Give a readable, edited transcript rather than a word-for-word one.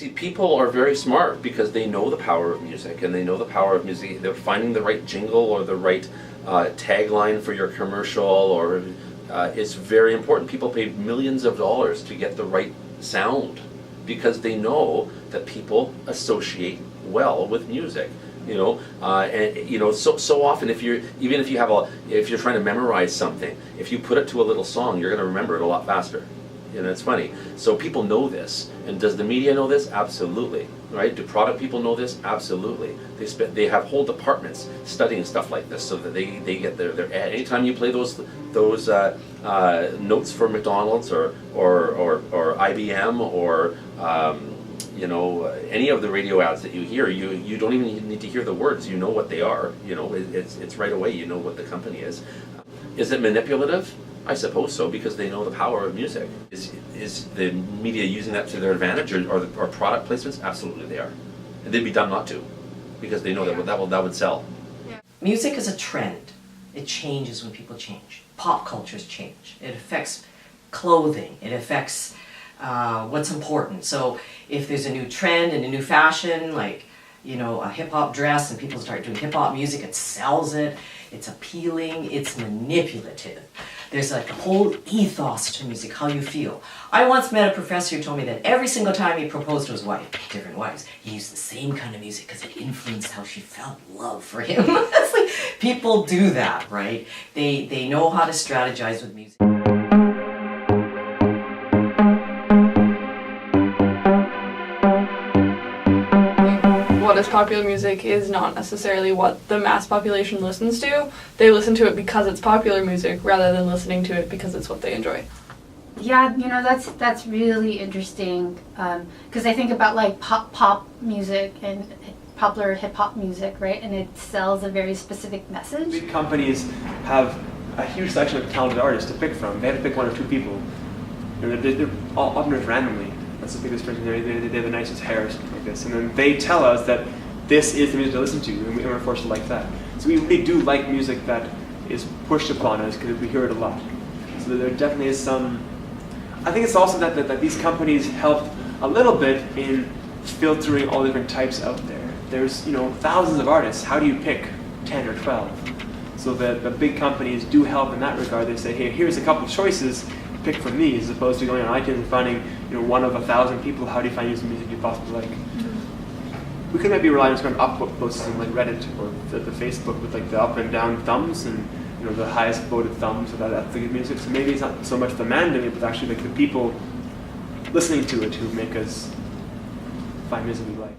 See, people are very smart because they know the power of music, and they know the power of music. They're finding the right jingle or the right tagline for your commercial, or it's very important. People pay millions of dollars to get the right sound because they know that people associate well with music. So often if you're trying to memorize something, if you put it to a little song, you're going to remember it a lot faster. It's funny. So people know this, and does the media know this? Absolutely, right? Do product people know this? Absolutely. They have whole departments studying stuff like this, so that they get their ad. Anytime you play those notes for McDonald's or IBM or any of the radio ads that you hear, you don't even need to hear the words. You know what they are. It's right away. You know what the company is. Is it manipulative? I suppose so, because they know the power of music. Is the media using that to their advantage, or product placements? Absolutely they are. And they'd be dumb not to, because they know that would sell. Yeah. Music is a trend. It changes when people change. Pop cultures change. It affects clothing. It affects what's important. So if there's a new trend and a new fashion, like a hip-hop dress, and people start doing hip-hop music, it sells it. It's appealing. It's manipulative. There's like a whole ethos to music, how you feel. I once met a professor who told me that every single time he proposed to his wife, different wives, he used the same kind of music because it influenced how she felt love for him. It's like, people do that, right? They know how to strategize with music. What is popular music is not necessarily what the mass population listens to. They listen to it because it's popular music rather than listening to it because it's what they enjoy. Yeah, that's really interesting, because I think about like pop music and popular hip-hop music, right? And it sells a very specific message. Big companies have a huge selection of talented artists to pick from. They have to pick one or two people. They're all up randomly. That's the biggest person. They have the nicest hair or something like this. And then they tell us that this is the music to listen to, and we're forced to like that. So we really do like music that is pushed upon us because we hear it a lot. So there definitely is some... I think it's also that these companies help a little bit in filtering all different types out there. There's thousands of artists. How do you pick 10 or 12? So the big companies do help in that regard. They say, hey, here's a couple of choices. Pick from these, as opposed to going on iTunes and finding one of 1,000 people. How do you find some music you possibly like? We could maybe rely on some upvote system like Reddit or the Facebook with like the up and down thumbs and the highest voted thumbs, so that's the good music. So maybe it's not so much the man doing it, but actually like the people listening to it who make us find music we like.